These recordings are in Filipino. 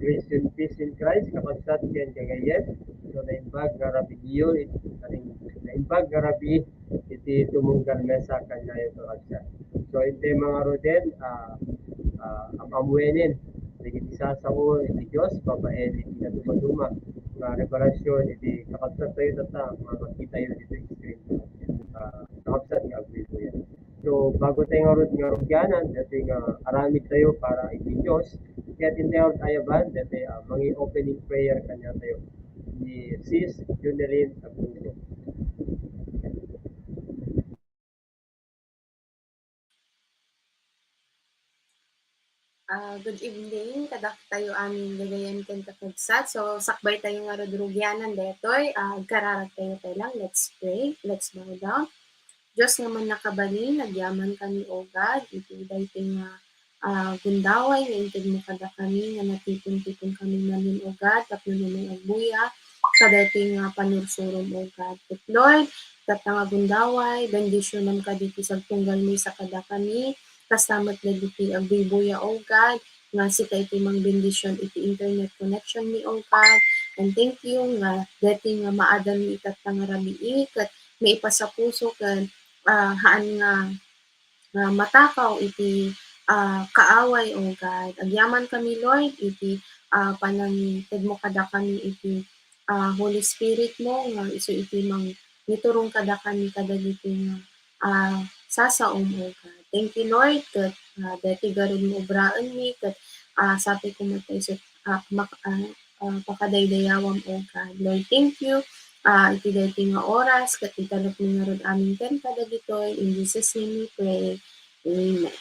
grace and peace in Christ, kapagkat ken kagayen. So naimbag nga rabi giyo, naimbag nga rabi iti tumunggan mesa kanyayo kakagsa. So iti mga roden, apamuenin, iti sasao iti Diyos, babaen iti naduma-duma, nga reparasyon iti kakagsa tayo tata, makakita yun iti screen. Kakagsa nga agwito yan. So bago tayo nga rugyanan, dati nga aramid tayo para iti Diyos, kaya tindayo tayo ba, dati mangi opening prayer kanya tayo ni Sis Junelyn Agudo. Good evening, kadak tayo aming gagayan ken kakagsa. So, sakbay tayo nga rodrugyanan detoy. Kararag tayo lang. Let's pray. Let's bow down. Diyos nga man nakabalin, nagyaman kami o God. Iti daytoy nga gundaway, nga intid mo kada kami, nga natipon-tipon kami namin o God. Tapno namin agbuya. Kadaytoy nga panursurom o God. But Lord, tata nga gundaway, bendisyonan ka dito sa tunggal mi sa kada kami. Kastamat na diti agbibuya o God, nga sita iti mang bendisyon iti internet connection ni o God. And thank you nga dati nga maadan mi itat nga rabii kat may ipasa puso ken haan nga matakaw iti kaaway o God. Agyaman kami Lord iti panangitid mo kada kami iti Holy Spirit mo nga iso iti mang niturong kada kami kada diti nga sasaom o God. Thank you Lord kat dati garin mo obraan mi kat sabi ko matay so pakadaydayawam o God. Lord, thank you. Iti dati nga oras kat itanok mi nga rod amin ken kada ditoy. In Jesus name we pray. Amen.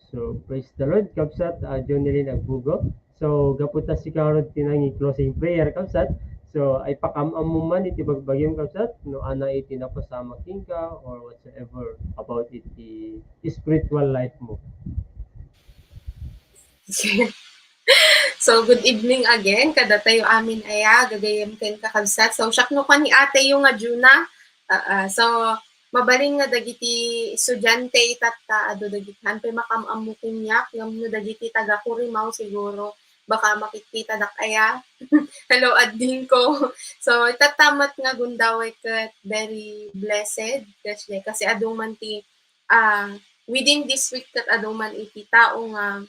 So praise the Lord, kapsat Junelyn Agugo. So gaputa si karod tinangi closing prayer kapsat. So ay pakamam mo man iti bagbagyong kapsat no ana iti napasama ka or whatsoever about iti spiritual life mo. So, good evening again. Kada tayo amin aya, gagayam ken kakabsat. So, syakno ka ni ate yung nga Juna. So, mabaling nga dagiti estudyante itata ado dagiti hanpe makamam mo kinyak ngam no dagiti taga Curimaw siguro baka makikita dak aya. Hello adding ko. So, itatamat nga gundaway ket very blessed kasi adong man ti within this week ket adong man iti tao nga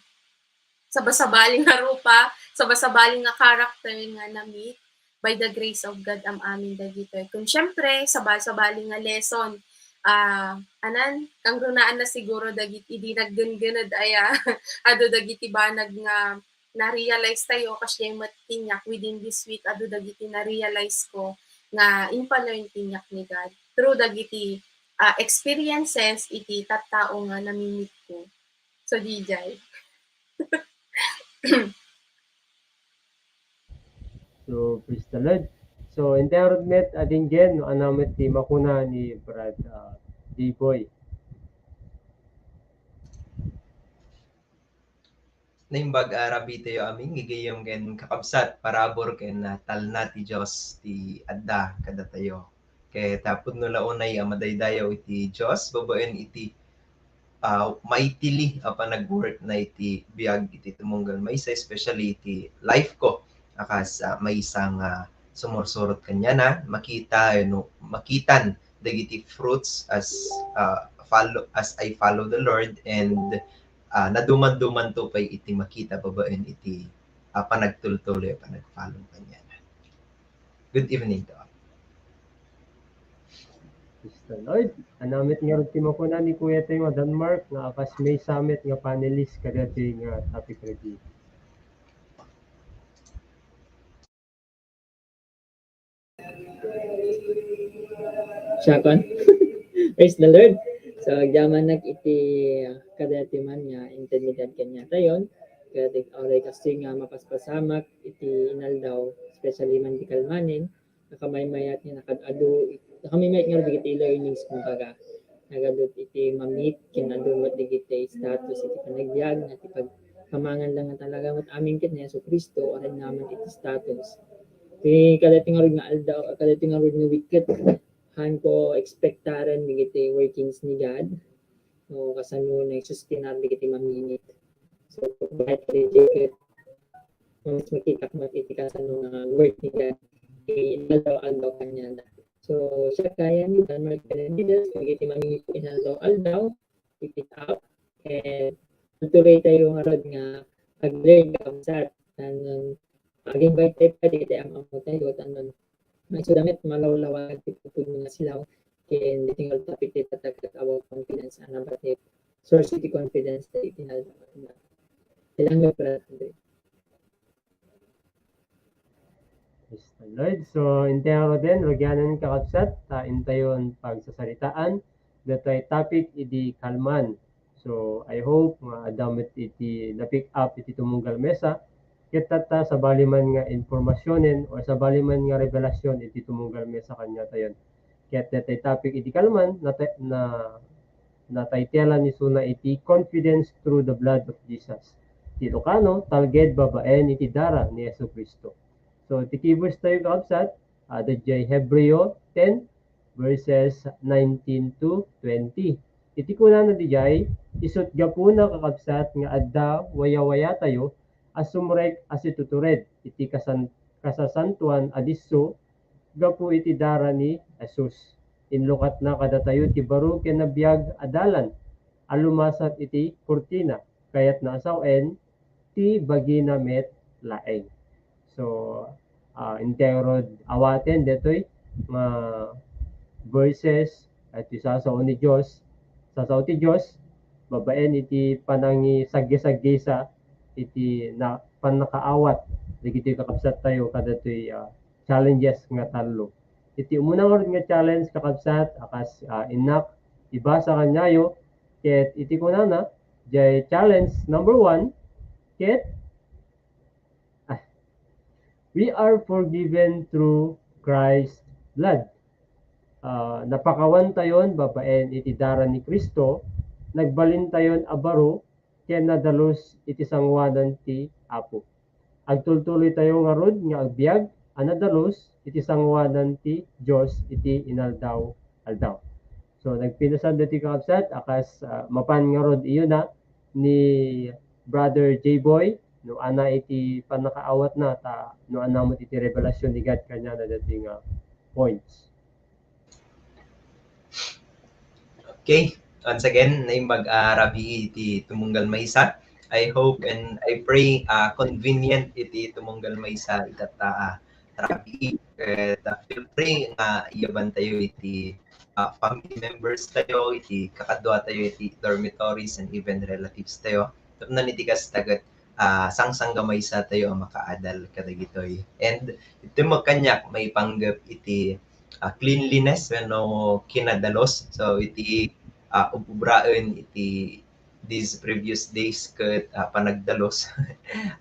sabasabaling nga rupa, sabasabaling nga character nga na-meet by the grace of God am amin dagitoy. Kung syempre, sabasabaling nga lesson, kang runaan na siguro dagiti di nagganganad aya, ado dagiti banag nga na-realize tayo kasi yung matinyak within this week, ado dagiti na-realize ko nga impalearn tinyak ni God through dagiti experiences iti tattao nga namimit ko. So, DJ. So praise the Lord. So environment ading gen no anamet ti makuna ni Brad D-Boy. Naimbag arabi tayo aming gigayom ken kakabsat parabor ken talna ti Dios ti adda kada tayo. Kay tapod no launay madaydayaw iti Dios babaen iti maitili nag-work na iti biag iti tumunggal maysa especially iti life ko akas may isang sumursurot kanya na makitan dagiti fruits as I follow the Lord and naduman-duman to pay iti makita babaen iti panagtultuloy panagfollow kanya na. Good evening to all. Praise the Lord. Anamit nga rin timakuna ni Kuya tayo nga Denmark nga akas may summit nga panelist kada nga topic review. Syakon. Praise the Lord. So, agyaman iti kadati man nga intermediate kanya tayon. Kaya oray kasi nga mapaspasamak iti inaldaw, especially man di kalmanin, nakamamayat nga nakamamayat nga digiti learnings kung kaga. Nagadot iti mamit, kinadumot digiti status iti panagbiag, na iti pagkamangan lang nga talaga mat amin kin na Yesu Kristo, oray naman iti status. Iti kadati nga rin nga aldaw, kadati nga rin nga wicked, han ko expectaran digiti workings ni God no kasano na sustinar di kiti maminit. So kahit reject mas makikak iti kasano nga work ni God inaldaw kanya na. So siya kaya ni Dan Mark Benavides kung iti maminit inaldaw keep it up and tuloy tayo nga rod nga pag-learn kabsat tanon mag-invite tayo pa di tayo ang tayo tanon may sudamit malawlawan tipupod mga silaw and the single topic tayo patagkat about confidence and about the source iti confidence tayo itinaldaw na kailangan para tayo. Praise the Lord. So, intero din, Rogyanan kakabsat, intayon pagsasaritaan, datay topic iti kalman. So, I hope nga adamit iti na-pick up iti tumunggal mesa, kitata sa baliman nga informasyonen o sa baliman nga revelasyon iti tumunggal mesa kanya tayon. Ket datay topic iti kalman na titela ni suna iti confidence through the blood of Jesus. Ti Ilocano, talged babaen iti dara ni Yesu Kristo. So, tikibus tayo kakabsat, dadjay Hebreo 10 verses 19 to 20. Iti kuna na dijay, isut gapuna kakabsat nga adda waya-waya tayo, asumrek asitutured, iti kasasantuan adiso, gapu iti dara ni Jesus. Inlukat na kada tayo ti baro ken nabiyag adalan, alumasat iti kurtina, kayat na asawen, ti bagina met laeng. So, interod awaten detoy nga verses at isasaw ni Diyos, sasaw ti Diyos, babaen iti panangi sagisa iti na panakaawat, dagiti kakabsat tayo kadatoy challenges nga talo. Iti umunang nga challenge kakabsat, akas inak, ibasa kanyayo, ket iti kunana, jay challenge number 1, ket we are forgiven through Christ's blood. Napakawan tayon babaen iti dara ni Kristo, nagbalin tayon abaro ken nadalos iti sangwanan ti Apo. Agtultuloy tayo nga rod nga agbiag anadalos iti sangwanan ti Dios iti inaldaw-aldaw. So nagpinasan dati kakabsat akas mapan nga rod iyo na ni Brother J-Boy no ana iti panakaawat na ta no ana mo iti revelasyon ni God kanya na dati nga points. Okay, once again, naimbag rabi iti tumunggal maysa. I hope and I pray convenient iti tumunggal maysa itata rabi. Feel free nga iyaban tayo iti family members tayo, iti kakadwa tayo, iti dormitories and even relatives tayo. Tapos iti kas tagat sang-sangga maysa tayo ang makaadal kadagitoy. And iti magkanyak may panggap iti cleanliness no kinadalos. So iti ubraen iti these previous days ket panagdalos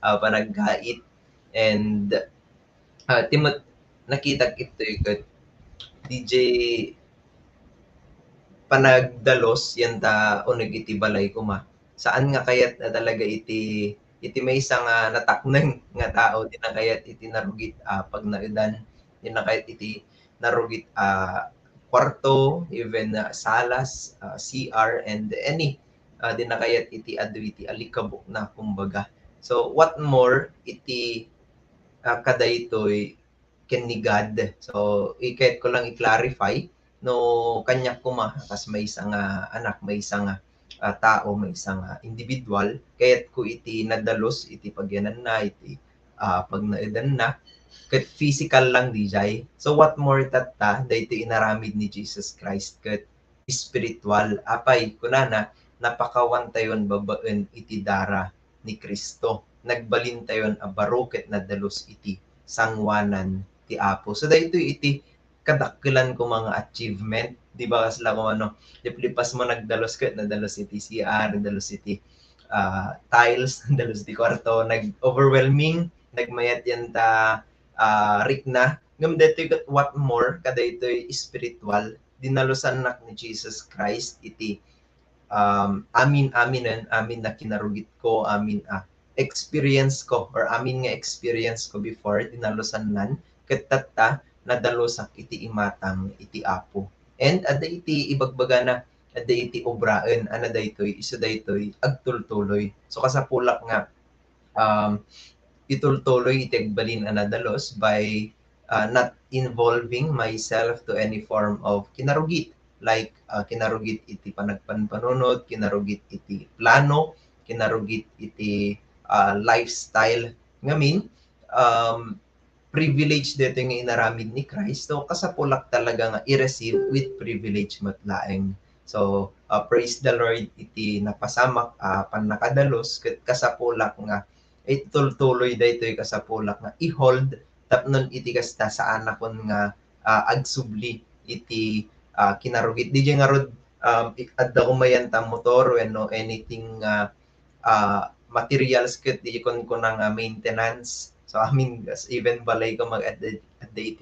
panaggait and timot nakita ito ket DJ panagdalos yan ta uneg iti balay kuma. Saan nga kayat na talaga iti may isang natakneng nga tao di na kayat iti narugit pag naudan, di na kayat iti narugit kwarto, even salas, CR, and any di na kayat iti adu iti alikabok na kumbaga. So what more iti kadaytoy ken ni God. So ikayat ko lang i-clarify no kanya kuma kas may isang anak, may isang tao, may isang individual, kaya't ko iti nadalos, iti pagyanan na, iti pag naidan na, kat physical lang di jay. So what more tata, dahito inaramid ni Jesus Christ, kat spiritual, apay, kunana, napakawan tayon babaen iti dara ni Kristo. Nagbalin tayon abaro ket nadalos iti sangwanan ti Apo. So dahito iti kadakkelan ko mga achievement, di ba kasla ko ano, lipas mo nagdalos ket nadalos iti CR, nadalos iti tiles, nadalos iti kwarto, nag-overwhelming, nagmayat yan ta rik na, ngam dito kat what more, kada ito'y spiritual, dinalusan nak ni Jesus Christ, iti amin na kinarugit ko, amin experience ko, or amin nga experience ko before, dinalusan nan, katata, nadalusak iti imatang iti Apo. And ada iti ibagbaga na iti obraan ana daytoy isu daytoy agtultuloy. So kasapulak nga itultuloy iti agbalin ana dalos by not involving myself to any form of kinarugit. Like kinarugit iti panagpanpanunod, kinarugit iti plano, kinarugit iti lifestyle ngamin privilege dito yung inaramid ni Christ. So, kasapulak talaga nga i-receive with privilege matlaeng. So, praise the Lord, iti napasamak pan nakadalos, kasapulak nga, itultuloy dito yung kasapulak nga i-hold, tapnon iti kasta sa anak kon nga agsubli, iti kinarugit. Di nga rod, adda kumayan ta motor, no, anything materials ket di kon ng maintenance. So amin even balay ko mag at the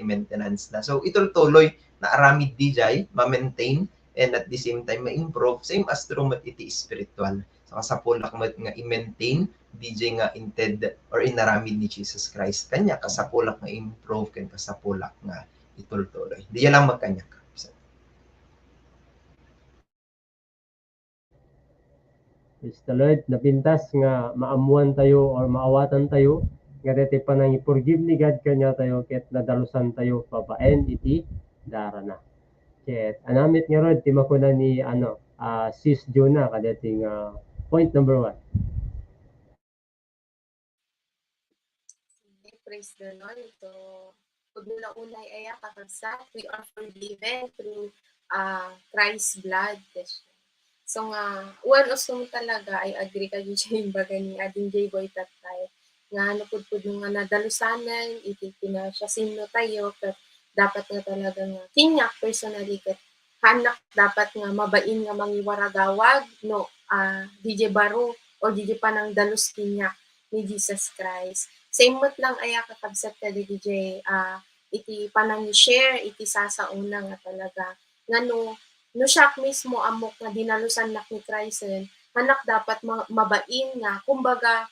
maintenance na. So itultuloy na aramid DJ ma-maintain and at the same time ma-improve same as through iti spiritual. So kasapulak mat nga i-maintain DJ nga inted or inaramid ni Jesus Christ kanya kasapulak nga improve ken kasapulak nga itultuloy. Di lang magkanya ka. Praise the Lord, napintas nga maamuan tayo or maawatan tayo nga dati pa nang i-forgive ni God kanya tayo ket nadalusan tayo papaen iti darana. Ket anamit nga rod ti makuna ni Sis Jonah kadati nga point number 1. Praise the Lord. So, pagmula-unay ay kakabsat, we are forgiven through Christ's blood. So nga, one usum talaga ay agree ka yung baga ni Ading J. Boy Tatay. Nga napudpud nga nadalusanan, ititina siya sino tayo, kat dapat nga talaga nga kinyak personally, kat hanak dapat nga mabain nga mangiwaragawag, no, DJ Baro o DJ Panang dalus kinyak ni Jesus Christ. Same mo't lang ay kakabsat ka DJ, iti panang share, iti sasauna nga talaga. Nga no siya mismo amok nga dinalusan nak ni Christ, hanak dapat mabain nga, kumbaga,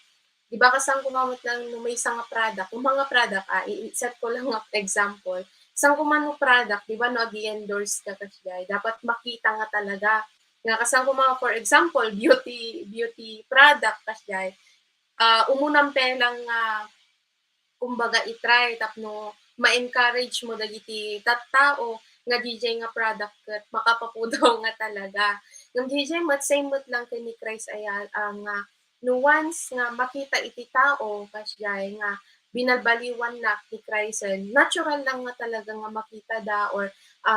di ba kasang kumamot lang no may isang product, kung mga product, i-set ko lang nga example, isang kumano product, di ba no, i-endorse ka kasi dapat makita nga talaga, nga kasang kumama, for example, beauty product kasi umunang pelang kumbaga i-try tapno ma-encourage mo dagiti tattao nga DJ nga product ket makapapudaw nga talaga. Ng DJ mat same mo't lang kay ni Christ ay nga no once nga makita iti tao kasjay nga binabaliwan na ni Christ, natural lang nga talaga nga makita da or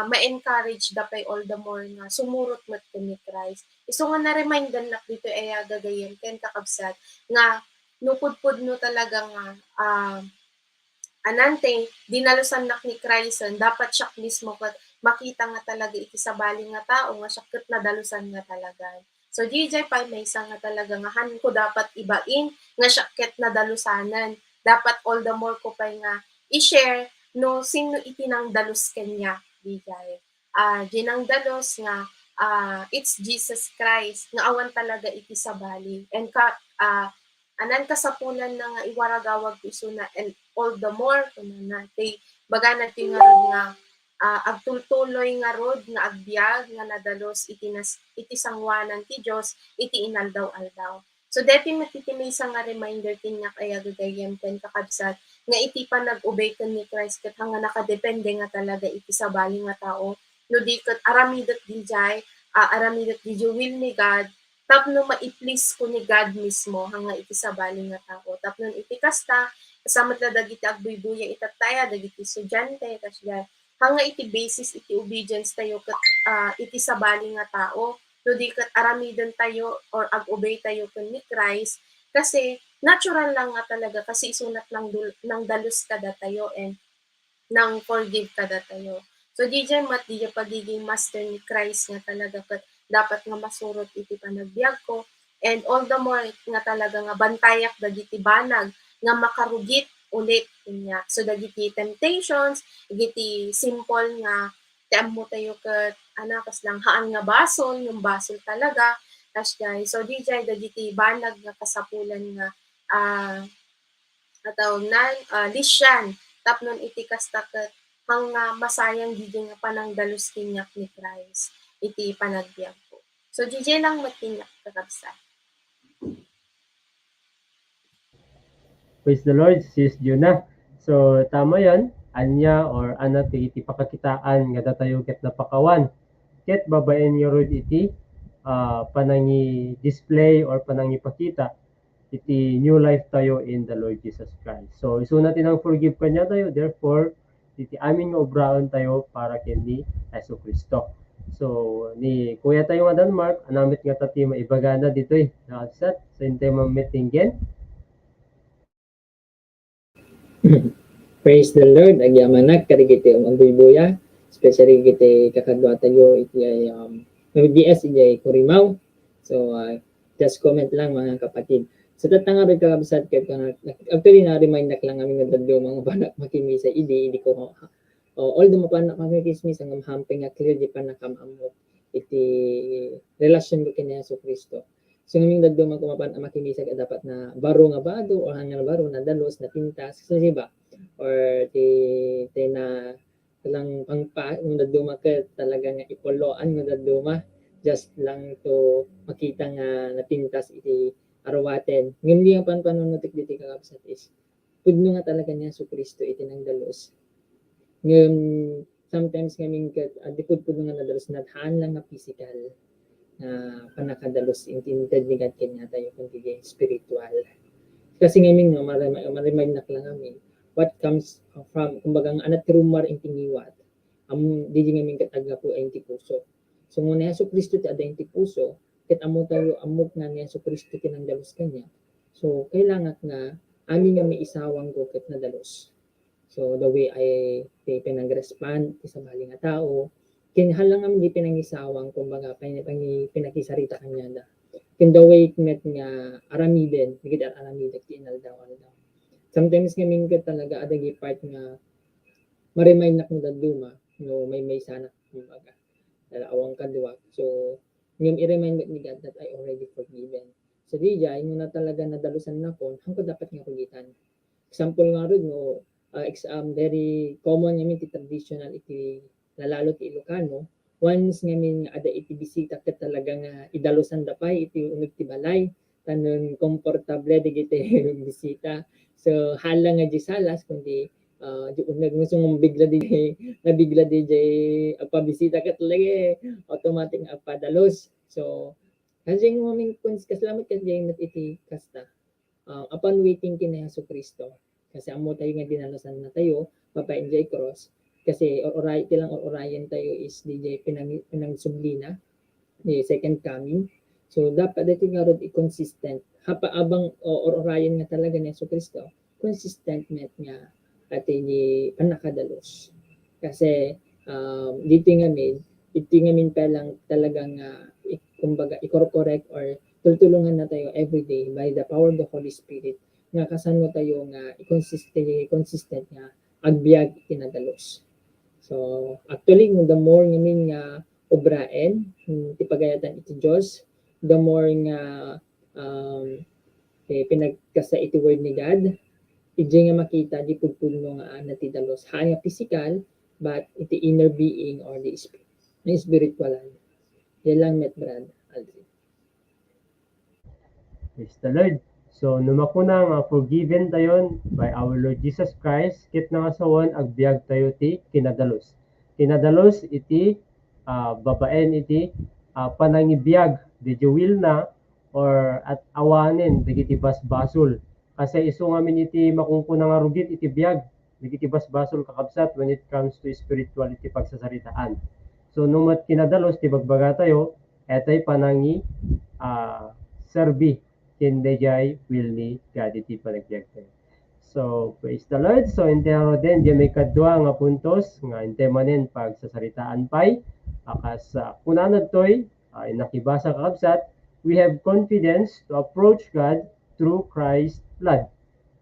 ma-encourage da pay all the more nga sumurot mat ni Christ. Iso nga na-remindan nak dito ay gagayen ken kakabsat nga nupudpud no talaga nga anante dinalusan nak ni Christ, dapat siya mismo makita nga talaga iti sabali nga tao nga siya ket nadalusan nga talaga. So DJ pa may isa nga talaga nga han ko dapat ibain nga siya ket nadalusanan. Dapat all the more ko pa nga i-share no sino iti nang dalus kanya DJ. Ginang dalos nga it's Jesus Christ nga awan talaga iti sabali and anan kasapulan na nga iwaragawag iso na and all the more na baga natin nga agtultuloy nga rod nga agbyag nga nadalos iti sangwanan ti Dios iti inaldaw-aldaw. So definitely may isang nga reminder tinyak ay agagayem ken kakabsat nga iti pa nag-obey ken ni Christ ket nga nakadepende nga talaga iti sabali nga tao no di ket aramidot dijay aramidot di will ni God tapno ma-please ko ni God mismo hanga iti sabali nga tao. Tapno iti kasta, kasama na dagiti agbuybuya itataya, dagiti estudyante, kasya hanga iti basis, iti obedience tayo, kat iti sabali nga tao, no di kat aramidon tayo or ag-obey tayo kun ni Christ, kasi natural lang nga talaga, kasi isunat ng dalus kada tayo and nang forgive kada tayo. So DJ mat di pagiging master ni Christ nga talaga kat dapat nga masurot iti panagbiag ko and all the more nga talaga nga bantayak dagiti banag nga makarugit ulit niya. So dagiti temptations, dagiti simple nga mo tayo ket kas lang haan nga basol, yung basol talaga. So DJ dagiti banag nga kasapulan nga lisyan tapnon iti kasta ket hanga masayang gidi nga panangdalus kinyak ni Christ iti panagbiag ko. So, DJ lang matinyak kakabsat. Praise the Lord, sis Juna. So, tama yan. Anya or ana ti iti pakakitaan nga datayo ket napakawan. Ket babaen nga rod iti panangi display or panangi pakita iti new life tayo in the Lord Jesus Christ. So, iso natin ang forgive kanya tayo. Therefore, iti amin nga obraon tayo para kini Yesu Kristo. So, ni Kuya tayo nga Denmark, anamit nga tati maibagana dito nakasat. So, hintay meeting again. Praise the Lord. Agyamanak karigiti ang buya, especially kiti kakadwa tayo iti ay BS iti Kurimaw. So just comment lang mga kapatid. So tatanga rin kakabsat kay actually na-remind nak lang kami nga dadlo mga panak makimisa idi ko although mapanak makikismis ang hamping nga clear di pa nakamamot iti relasyon ko kini Yesu Kristo. So ngayong dadlo man kumapan makimisa dapat na baro nga bado o hanggang baro na dalos na pintas so diba or ti na lang pangpa ng daduma ka talaga nga ipoloan ng daduma just lang to makita nga napintas iti arawaten ngem di nga panpanunutik diti kakabsat is pudno nga talaga niya Yesu Kristo iti nang dalos ngem sometimes ngamin kat adipud pudno nga nadalos nadhaan lang nga physical na panakadalos intended ni God kanya tayo kundi spiritual kasi ngamin nga ma-remind na lang kami what comes from kumbaga ang anat rumar ing tingiwat di nga min kataga po ay ti puso so muna Yesu Kristo ti ada ing ti puso ket amo tayo amok nga ni Yesu Kristo tinangdalos kanya so kailangan nga amin nga may isawang ko ket nadalos so the way I pinag-respond sa bali nga tao kinhalang nga di pinangisawang kumbaga pinakisarita kanya da kin the way met nga aramiden digid aramiden ti inaldaw sometimes nga mingat talaga adagi part nga ma-remind na kung daduma no may sana kumbaga awang kadwa so ngem i-remind ni God that I already forgiven so dijay mo na talaga nadalusan na ko hangko dapat nga kugitan example nga ron no very common nga ti traditional iti lalalo ti Ilocano once nga min ada iti bisita ket talaga nga idalusan dapay iti unig ti balay tanon komportable digiti bisita so halang nga di salas kundi di unag gusto mong bigla di agpabisita ka talaga automatic nga agpadalos so kasi nga maming kasalamat ka di iti kasta upon waiting kina Yesu Kristo kasi amo tayo nga dinalasan na tayo papa-enjoy cross kasi orayan tayo is DJ pinangsublina ni second coming so dapat dito nga rod i-consistent hapaabang orayan nga talaga ni Yesu Kristo consistent met nga at ni panakadalos kasi dito nga min palang talagang kumbaga i-correct or tutulungan na tayo every day by the power of the Holy Spirit nga kasano tayo nga consistent nga agbiag tinadalos so actually the more nga min nga obraen ti pagayatan iti Dios the more nga pinagkasa iti word ni God iti nga makita di pudpudno nga natidalos ha nga physical but iti inner being or the spiritual yan lang met brad Aldrin. Praise the Lord. So numakuna nga forgiven tayo by our Lord Jesus Christ ket nangasawan agbiag tayo ti kinadalos iti babaen iti panangibiyag di will na or at awanen digiti basbasol kasi isu ngamin iti makungkuna nga rugit iti biyag digiti basbasol kakabsat when it comes to spirituality pagsasaritaan so numat kinadalos ti bagbaga tayo etay panangi serbi hindi jay will ni God iti panagbiag tayo. So, praise the Lord. So, intero din, di may kadwa nga puntos, nga intemanin pagsasaritaan pay, akas kunanad to'y, nakibasa kakabsat, we have confidence to approach God through Christ's blood.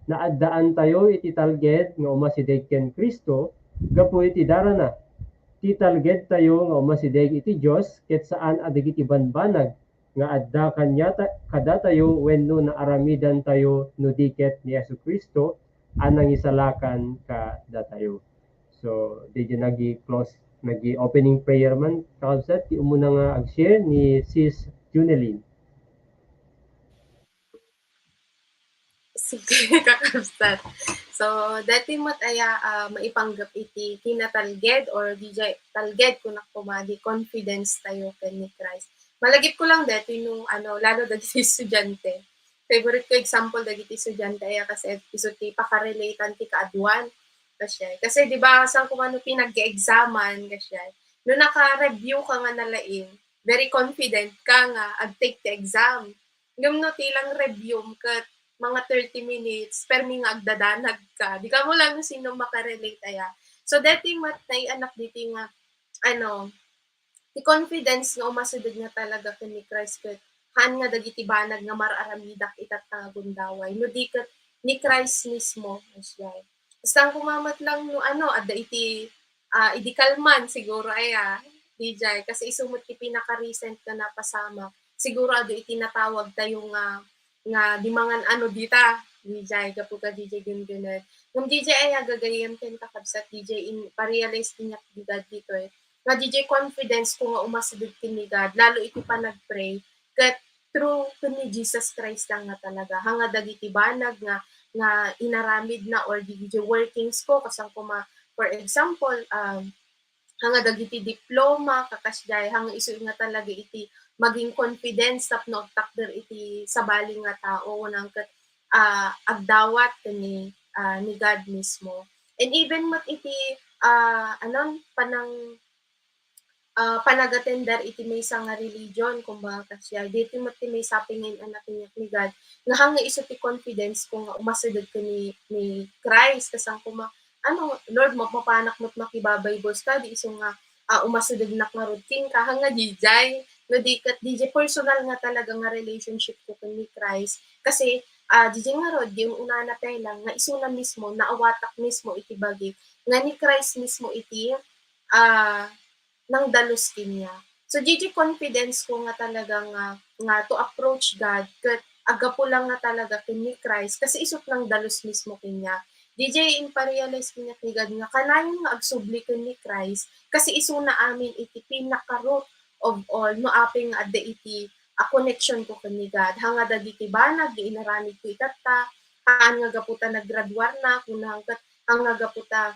Naaddaan tayo iti talged nga umasideg ken Kristo, gapu iti darana. Ti talged tayo nga umasideg iti Dios ket saan adig iti banbanag nga adda kanya kada tayo wenno na aramidan tayo no diket ni Yesu Kristo anang isalakan ka da tayo. So, di nagi close Nag-opening prayer man kakabsat, ti umuna nga ag-share ni Sis Junelyn. Sige, kakabsat. So, dati mo't aya maipanggap iti kinatalged or DJ talged kung nakumadi confidence tayo ken ni Christ. Malagip ko lang dati nung lalo dagiti estudyante. Favorite ko example dagiti estudyante aya kasi iso ti pakarelatan ti kaadwan. Kasi di ba sang kung ano pinag-examan kasi no naka-review ka nga nalain, very confident ka nga ag-take the exam. Ngam no tilang review kat mga 30 minutes, per mi nga agdadanag ka. Di ka mo lang sino makarelate aya. So, dati mat na anak diti nga, ti confidence nga umasudod nga talaga ken ni Christ ket haan nga dagiti banag nga mararamidak itat nga gundaway. No di ket ni Christ mismo asyay. Basta kumamat lang no adda iti idi kalman siguro aya DJ kasi isumot ti pinaka-recent nga napasama. Siguro ado iti natawag tayo nga di mangan dita DJ gapu ka DJ gungunod. Yung DJ ay gagayem ken kakabsat DJ in pa-realize niya dito nga DJ confidence ko nga umasudod kini God lalo iti pa nagpray ket through ni Jesus Christ lang nga talaga hanga dagiti banag nga inaramid na or DJ workings ko kasang kuma for example hanga dagiti diploma kakasday hanga isu nga talaga iti maging confidence tapno takder iti sabali nga tao nang ket agdawat ni God mismo. And even mat iti panagatender iti maysa nga religion kumbaga kasya dito mat ti may sapingin anak ni God nga hanga isu ti confidence ko nga umasudod ko ni Christ kasang kuma Lord mapapanak mo't makibabible study iso nga umasudod na nga routine ka hanga DJ no di kat DJ personal nga talaga nga relationship ko ni Christ kasi DJ nga rod yung una na lang nga iso na mismo naawatak mismo iti bagi nga ni Christ mismo iti nang dalos kinya. So DJ confidence ko nga talaga nga to approach God ket agapo lang nga talaga ken ni Christ kasi isot nang dalos mismo kinya. DJ in pa-realize kinya ni God nga kanayon nga agsubli ken ni Christ kasi iso na amin iti pinaka-root of all no aping nga adda iti a connection ko ken ni God. Hanga dagiti banag di inaramid ko itatta haan nga gaputa naggraduar na kunang ket hanga gaputa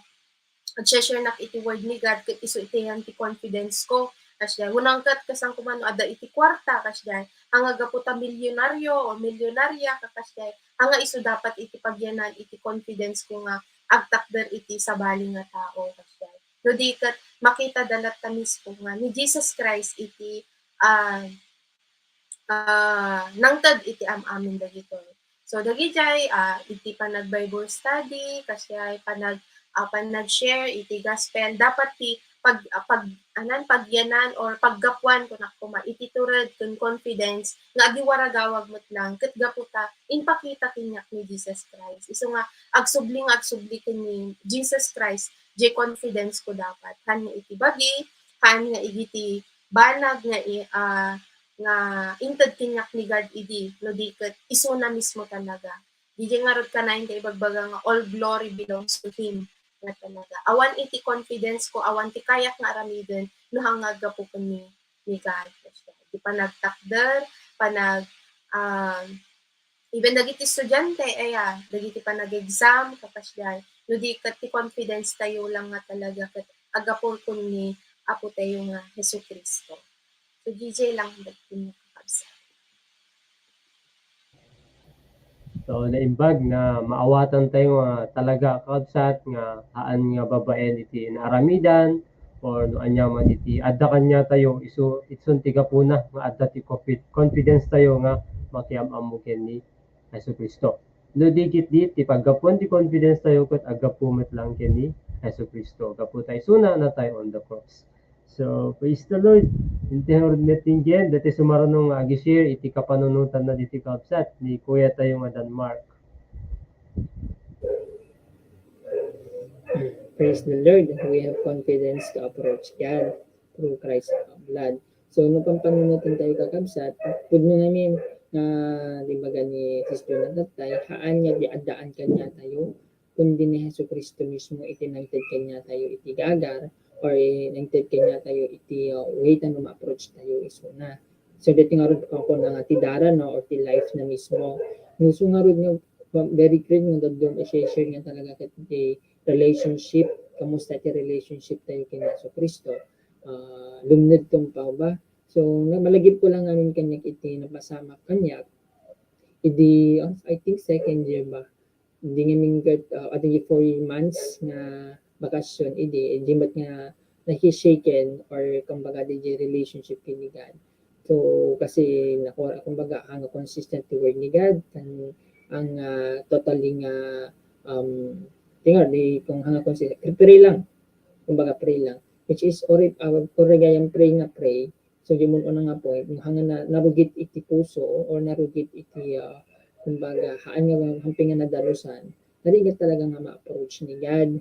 share na iti word ni God ket isu iti ti confidence ko kasya unang kat kasang kumano ada iti kwarta kasya hanga gaputa milyonaryo o milyonarya kakasya hanga isu dapat iti pagyanan iti confidence ko nga agtakder iti sabali nga tao kasya no di kat makita dalat tamis ko nga ni Jesus Christ iti nangtad iti amin dagitoy. So dagijay iti panag Bible study kasya nag-share iti gospel dapat ti pagyanan or paggapuan kun ako iti turad kun confidence nga agiwaragawag met lang ket gaputa inpakita kinyak ni Jesus Christ isu nga agsubli ni Jesus Christ je confidence ko dapat han nga iti bagi han nga iti banag nga inted kinyak ni God idi no di ket isu na mismo talaga DJ nga rod kanayon kay bagbaga nga all glory belongs to Him nga talaga. Awan iti confidence ko, awan ti kayak nga aramiden, no hangag po ko ni God. Di panagtakder, even dagiti estudyante, dagiti panag-exam, kapasyan, no di kat ti confidence tayo lang nga talaga, kat agapol ko ni Apo tayo nga Hesu Kristo. So, DJ lang dagiti nakakabsa. So naimbag na maawatan tayo nga talaga kabsat nga haan nga babaen iti naaramidan or no anya man iti adda kanya tayo isu itsun ti gapuna nga adda ti confidence tayo nga makiamam ken ni Hesu Kristo. No digit ti paggapuan ti confidence tayo ket agapumet lang ken ni Hesu Kristo. Gapu tayo suna na tayo on the cross. So, praise the Lord. Hindi meeting dyan. Dati sumaranong agi-share, iti kapanunutan na diti kapsat ni Kuya tayo nga Denmark. Praise the Lord. We have confidence to approach God through Christ's blood. So, no pang panunutan tayo kakabsat, pudno namin na di ba gani Sister na tatay, haan niya di adaan kanya tayo, kundi ni Hesu Kristo mismo itinangtid kanya tayo iti gagar, or nangted kanya tayo iti way na ma-approach tayo isuna. So dito nga rin ako na ti dara no or ti life na mismo. Gusto nga rin nga very great nga dadong i-share nga talaga iti relationship, kamusta ti relationship tayo kina Yesu Kristo. Lumned tong pa ba? So malagip ko lang namin kanya iti napasama kanya. Idi I think second year ba. Hindi nga minggat I think 4 months na bakasyon idi mat nga nahi-shaken or kumbaga di relationship kini God. So kasi nakuha kumbaga ang consistent to word ni God kan ang totally nga tingor di kung hanga consistent pray lang kumbaga pray lang which is ori gayang pray so di mo na nga po yung hanga na narugit iti puso or narugit iti kumbaga haan nga hamping nga nadalusan narigat talaga nga ma-approach ni God.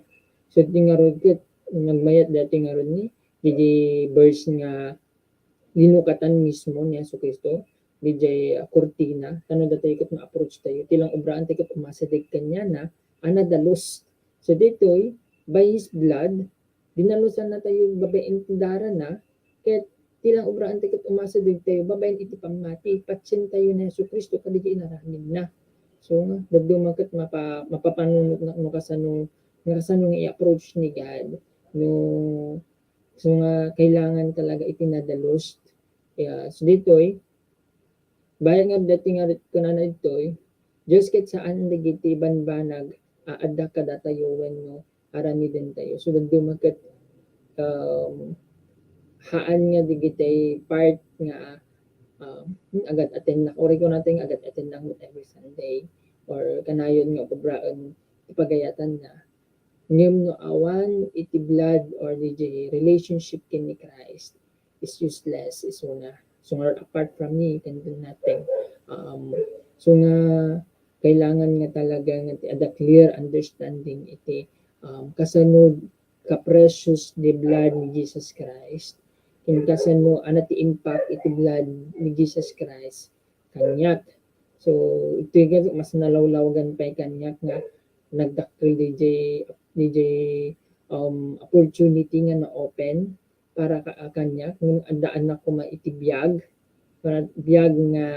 So di nga rugit nagmayat dati nga ron ni di verse nga linukatan mismo ni Yesu Kristo DJ kurtina tano dati ikot ma-approach tayo tilang obraan tayo umasadig kanya na anadalos so ditoy by His blood dinalusan na tayo babayin tindara na kaya tilang obraan tayo umasadig tayo babayin iti pamati patsin tayo ni Yesu Kristo kadiji inaranin na so nga dadyo makat mapapanunot na kasano i-approach ni God no so nga kailangan talaga itinadalos so ditoy bayan nga dating nga kunana itoy Diyos ket saan dagiti banbanag adda kada tayo wenno arami din tayo so dadyo makat haan nga digiti part nga agad attend na ori ko natin agad attend na every Sunday or kanayon nga obraan ipagayatan na ngem no awan iti blood or the relationship kin ni Christ is useless is una so nga apart from me can do nothing so nga kailangan nga talaga nga ada clear understanding iti kasanod ka precious the blood ni Jesus Christ kin kasano anati impact iti blood ni Jesus Christ kanyak so ito nga mas nalawlawagan pa kanyak nga nagdakkel DJ opportunity nga na open para kanya kung andaan na ko maitibiyag para biyag nga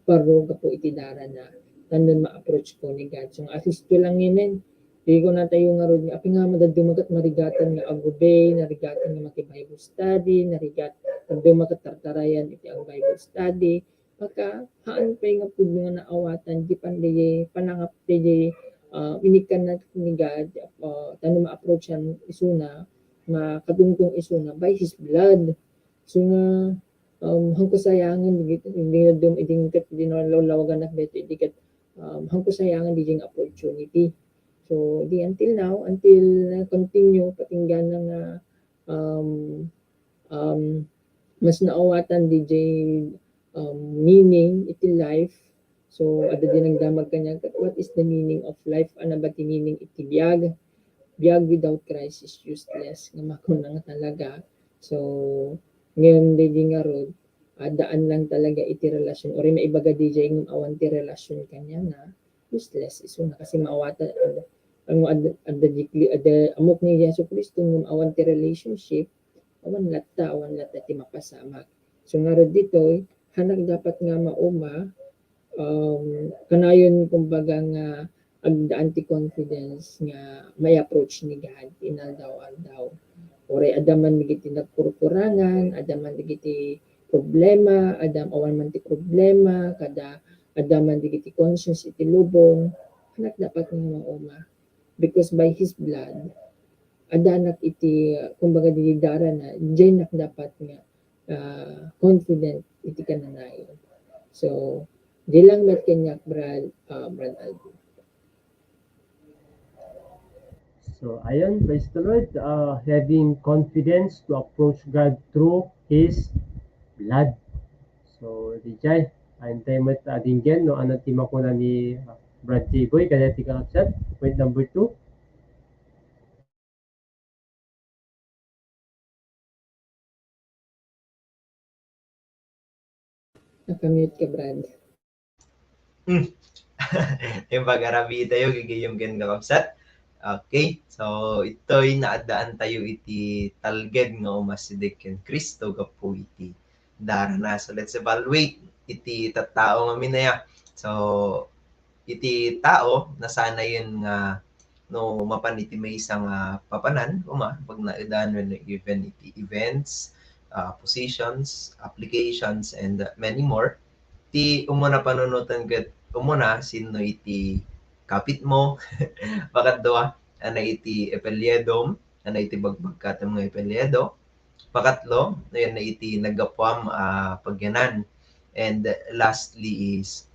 paro po itidara na tandon ma-approach ko ni God so assist ko lang yun di ko na tayo nga ron api nga madadumagat marigatan nga agubay narigatan nga maki-Bible study narigat dumagat tartarayan iti ang Bible study pagka haan pa nga pud nga naawatan di panday panangap di inikan na ni God tanong ma-approachan isuna makadungtong isuna by His blood so nga hangko sayangan hindi na dum idingkat dinalawagan na beto idikat hangko sayangan diging opportunity so di until now until continue patinggan nga mas naawatan DJ meaning iti life so ada din ang damag kanya what is the meaning of life ano ba tinining iti biyag without Christ is useless nga makunang talaga so ngayon di nga rod daan lang talaga iti relasyon or may ibaga DJ ng awan ti relasyon kanya na useless iso na kasi maawata ang ada amok ni Yesu Kristo ng awan ti relationship awan latta ti mapasama so nga rod dito hanak dapat nga mauma kanayon kumbaga nga agdaan ti confidence nga may approach ni God inaldaw ore adaman digiti nagkurkurangan adaman digiti problema adam awan man ti problema kada adaman digiti conscience iti lubong hanak dapat nga mauma because by His blood adanak iti kumbaga didara na diyan nak dapat nga confident iti kananayon so di lang met kanyak Brad Aldo. So, ayun, praise the Lord, having confidence to approach God through His blood. So, di jay, ayun met adinggen, no, ano tima ko na ni Brad J. Boy, kaya ti kakapsat, point number 2. Nakamute ka, Brad. Yung pag-arabi tayo, gigayong gan kakapsat. Okay, so ito'y naadaan tayo iti talged nga umasidik ken Kristo gapu iti darana. So let's evaluate iti tattao nga minaya. So iti tao nasana yun nga no mapan iti may isang papanan pag naadaan when given iti events, positions, applications, and many more. Ti umuna panunutan ket umuna sino iti kapit mo, pakadwa ana iti epelyedom, ana iti bagbagkat mga epelyedo. Pakatlo, ayan na iti nagapwam pagyanan. And lastly is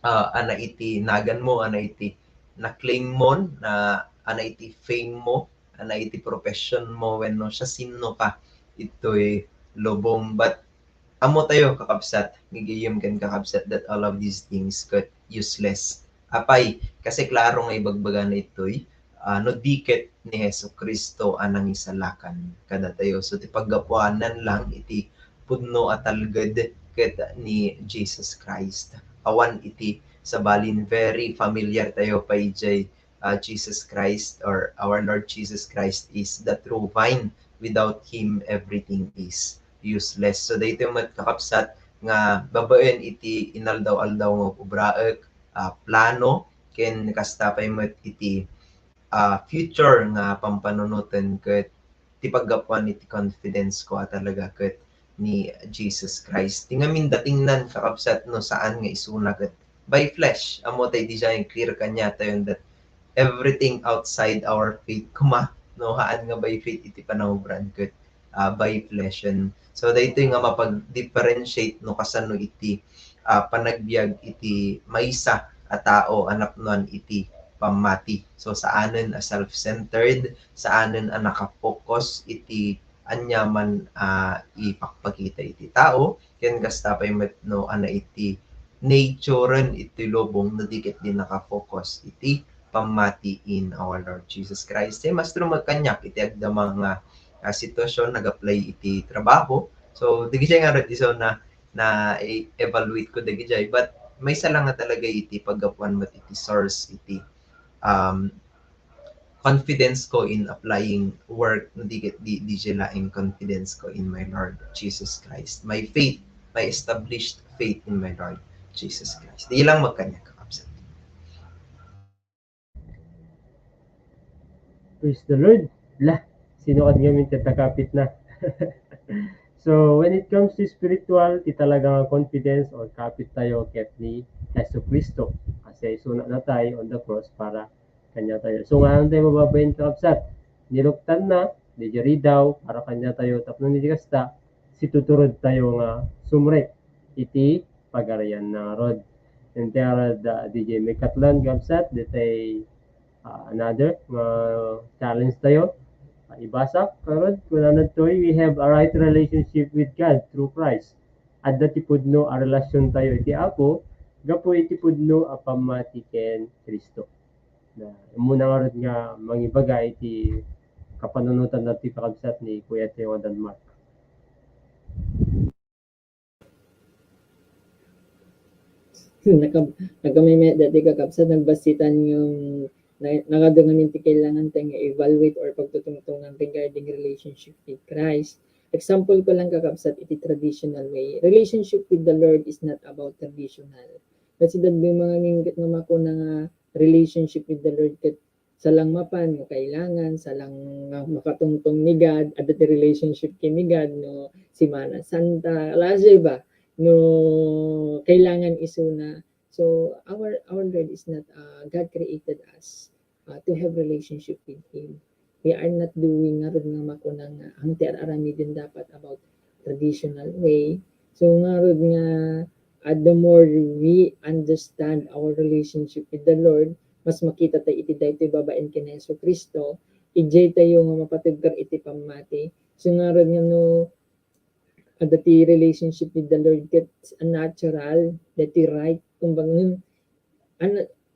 ana iti nagan mo, ana iti na-claim mo, na ana iti fame mo, ana iti profession mo, when no siya sino ka, ito'y lobong. But amo tayo kakabsat, ngigiyom kan kakabsat that all of these things got useless. Apay, kasi klaro nga ibagbaga na ito'y no diket ni Hesu Kristo anang isalakan kada tayo. So ti paggapuanan lang iti pudno at alged ket ni Jesus Christ. Awan iti sa balin very familiar tayo pa ijay Jesus Christ or our Lord Jesus Christ is the true vine. Without Him, everything is useless. So dayto met kakabsat nga babaen iti inaldaw-aldaw nga ubraek plano ken kasta pay met iti future nga pampanunutan ket ti paggapuan iti confidence ko talaga ket ni Jesus Christ. Tingamin datingnan kakabsat no saan nga isuna ket by flesh. Amo tay di siya clear kanya tayo that everything outside our faith kuma no haan nga by faith iti panahubran ket by flesh. And so dayto nga mapag-differentiate no kasano iti panagbiag iti maysa a tao anak non iti pamati. So saanen a self-centered, saanen a naka-focus iti anyaman ipakpakita iti tao, ken kasta pay met no ana iti naturen iti lobong na dikit din naka-focus iti pamati in our Lord Jesus Christ. Mas magkanyak iti agdamang sitwasyon nag-apply iti trabaho. So digi siya nga radisyon na evaluate ko digi jay, but may isa lang nga talaga iti paggapuan mo iti source iti confidence ko in applying work, di sila in confidence ko in my Lord Jesus Christ. My faith, my established faith in my Lord Jesus Christ. Di lang magkanya kakabsat. Praise the Lord. Sino ka ngayon tatakapit na? So, when it comes to spiritual, ti talagang confidence or kapit tayo ket ni Yesu Kristo. Kasi suna na tayo on the cross para kanya tayo. So, nga tayo mababayin kakabsat. Niluktan na, di jari daw, para kanya tayo tapno ni kasta, situturod tayo nga sumrek iti pagarayan na rod. And there the DJ may katlan kakabsat, detay another challenge tayo. Ibasa karod kunanad toy, we have a right relationship with God through Christ. At dati pudno a relasyon tayo iti Apo, gapo iti pudno a pamati ken Kristo. Na muna nga rin nga mangibaga iti kapanunutan natin kakabsat ni Kuya Teo Denmark. Nakamay dati kakabsat nagbasitan yung nakadungan ti kailangan tayong evaluate or pagtutungtungan regarding relationship with Christ. Example ko lang kakabsat iti traditional way. Relationship with the Lord is not about traditional. Kasi dadbi mga ningkit nga mako na relationship with the Lord ket salang mapan nga kailangan, salang makatungtong ni God, at the relationship kini God no Semana Santa, alasay ba? No kailangan isuna. So our Lord is not God created us to have relationship with Him. We are not doing nga rin nga makunang ang arami din dapat about traditional way. So nga rin nga the more we understand our relationship with the Lord, mas makita tayo iti daytoy babaen ken Hesu Kristo, ijay tayo nga mapatugkar iti pamati. So nga rin nga no dati relationship with the Lord gets a natural, dati right, kumbaga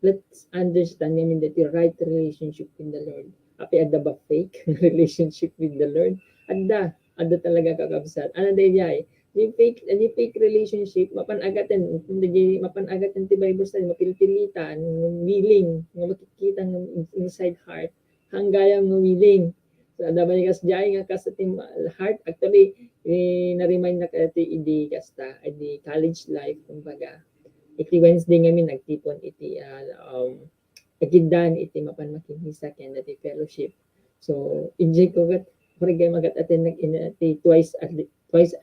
let's understand namin that the right relationship with the Lord. Api adda ba fake relationship with the Lord? Adda talaga kakabsat. Ano day jay? di fake relationship mapanagatan hindi mapanagatan ti Bible study mapilpilitan willing nga makikita ng inside heart hanggayam nga willing so adamay kas jay nga kas tim heart actually na-remind na kati idi kasta idi college life kumbaga iti Wednesday ngamin nagtipon iti agiddan iti mapan makinhisa ken iti fellowship so enjoy ko kat pagay magat-attend iti twice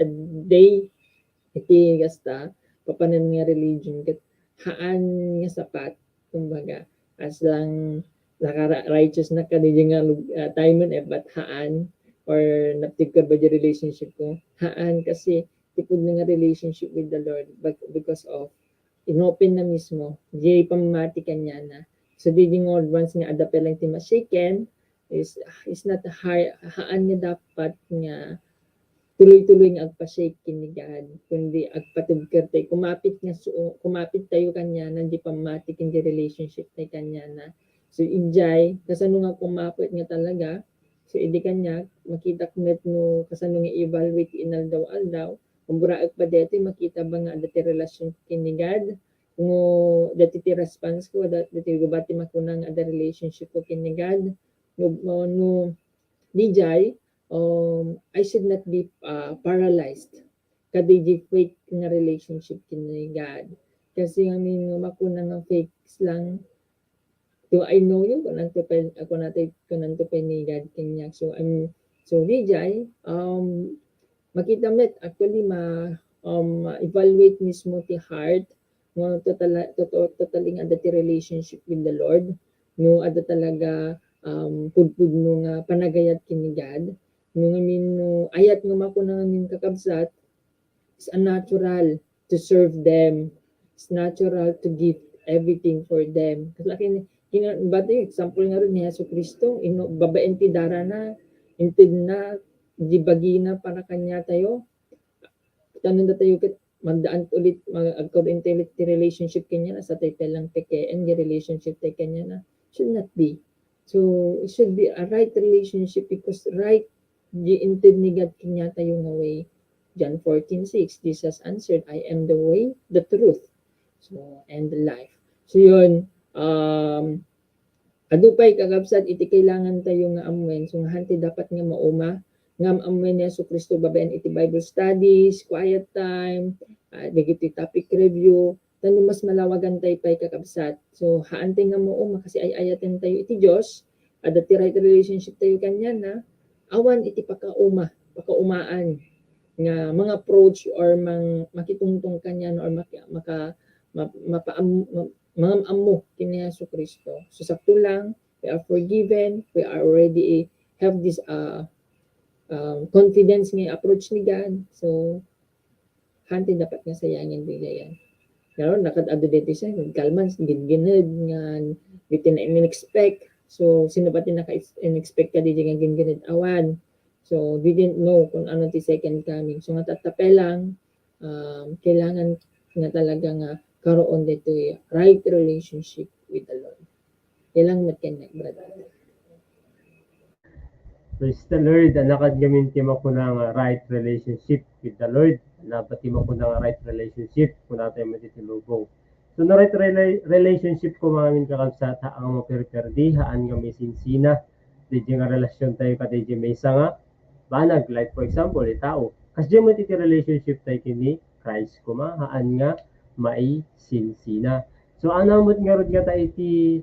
a day iti gasta papanan nga religion ket haan nga sapat kumbaga as lang naka-righteous na kadiji nga time but haan or naptigkad ba di relationship ko haan kasi tipod na nga relationship with the Lord but because of inopen na mismo di pamati kanya na so di old ones nga adapt lang ti mashaken is not hard haan nga dapat nga tuloy-tuloy nga agpa-shake kini God kundi agpatugker tayo kumapit tayo kanya nan di pamati kini relationship tayo kanya na so enjoy kasano nga kumapit nga talaga so idi kanya makita kumet no kasano nga evaluate inaldaw kumbura agpa deti makita ba nga dati relasyon kini God ngo dati ti response ko dati gubati makunang ada relationship ko kini God no DJ I should not be paralyzed kadiji fake nga relationship kini God kasi amin makuna nga fakes lang do I know you kunanto pa ni God kanya so I'm so DJ makita met actually evaluate mismo ti heart no totally nga dati relationship with the Lord no ada talaga pudpud no nga panagayat kini God no ayat nga makuna ngamin kakabsat is unnatural to serve them it's natural to give everything for them kasi bati example nga rin ni Yesu Kristo babaen ti dara na intid na di bagina para kanya tayo tanong na tayo kat magdaan ulit magkaroon ulit ti relationship kanya na sa tayo lang pekeen di relationship tayo kanya na should not be so it should be a right relationship because right di intid ni God kanya tayo nga way John 14:6 Jesus answered I am the way the truth so and the life so yun adupay kakabsat iti kailangan tayo nga amwen so hanti dapat nga mauma ngam amwen ni Yesu Kristo babaen iti Bible studies quiet time dagiti topic review tano mas malawagan tayo pay kakabsat so haante nga mauma kasi ay ayaten tayo iti Dios ada ti right relationship tayo kanya na awan iti pakaumaan nga mga approach or makitungtong kanya or mapaammo kini Yesu Kristo. So sakto lang, we are forgiven, we are already have this confidence nga approach ni God. So hanti dapat nga sayangin bigayan. Pero nakadado dito siya, kalman, ginginid nga dito na in-expect. So sino ba naka-in-expect ka dito nga ginginid awan. So we didn't know kung ano ti second coming. So nga tatape lang, kailangan nga talaga nga karoon dito right relationship with the Lord. Kailangan mag-connect, brother. Praise the Lord, nakagamin mo ko ng right relationship with the Lord. Napati mo ko ng right relationship kung natin matitulubong. So na right relationship ko mga min kakabsata ang maperperdi, haan nga may sinsina. Di nga relasyon tayo ka di may isa nga banag. Like for example, tao. Kasi mo titi relationship tayo kini Christ ko haan nga may sinsina. So anamot nga ron nga tayo iti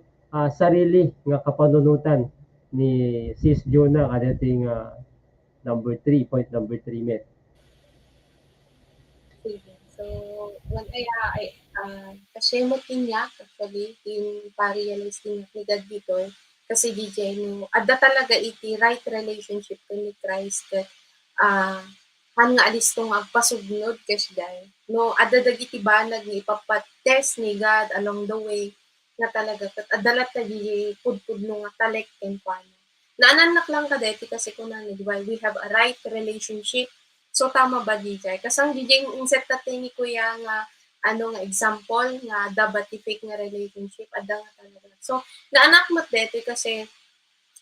sarili nga kapanunutan ni Sis Jonah kadating point number 3 met. So when I kasi mo tinya actually in pa-realize din ni God dito kasi DJ no adda talaga iti right relationship ni Christ han nga alis tong agpasugnod kes dai no adda dagiti banag ni ipapatest ni God along the way na talaga kat adalat ta di pudpud no nga talek ken paano naananak lang ka deti kasi kunan ni we have a right relationship so tama ba DJ kasi ang DJ inset natin ni kuya nga ano nga example nga dapat fake nga relationship adda nga talaga so naanak mo deti kasi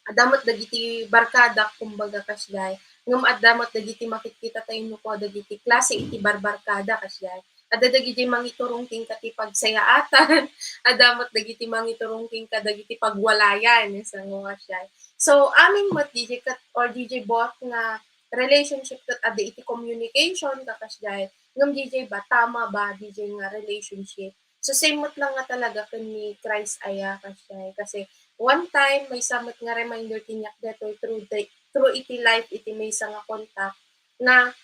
adamot dagiti barkada kumbaga kasday ngam adamot dagiti makikita tayo no ko dagiti klase iti barbarkada kasya. Adda dagiti mangiturong king kati pagsayaatan, adamot dagiti mangiturong king kadagiti pagwalayan sa mga kasya. So amin mat DJ kat or DJ bot nga relationship kat adda iti communication kakasya. Ngam DJ ba tama ba DJ nga relationship? So same mat lang nga talaga kan ni Christ aya kasya. Kasi one time may samot nga reminder tinyak detoy through iti life iti may nga contact na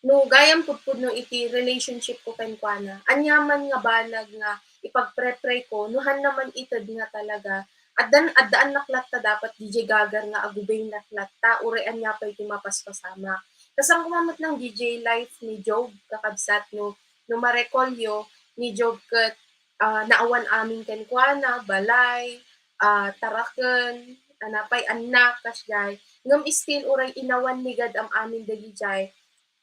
no gayam pudpud no iti relationship ko ken kuana anyaman nga balag nga ipagpre-pray ko nuhan naman ited nga talaga addaan naklat ta dapat DJ gagar nga agubay naklat ta urean nya pa iti mapaspasama kasang kumamot ng DJ life ni Job kakabsat no marekolyo ni Job ket naawan amin ken kuana balay taraken anapay anak kasjay ngem still uray inawan ni God am amin dagijay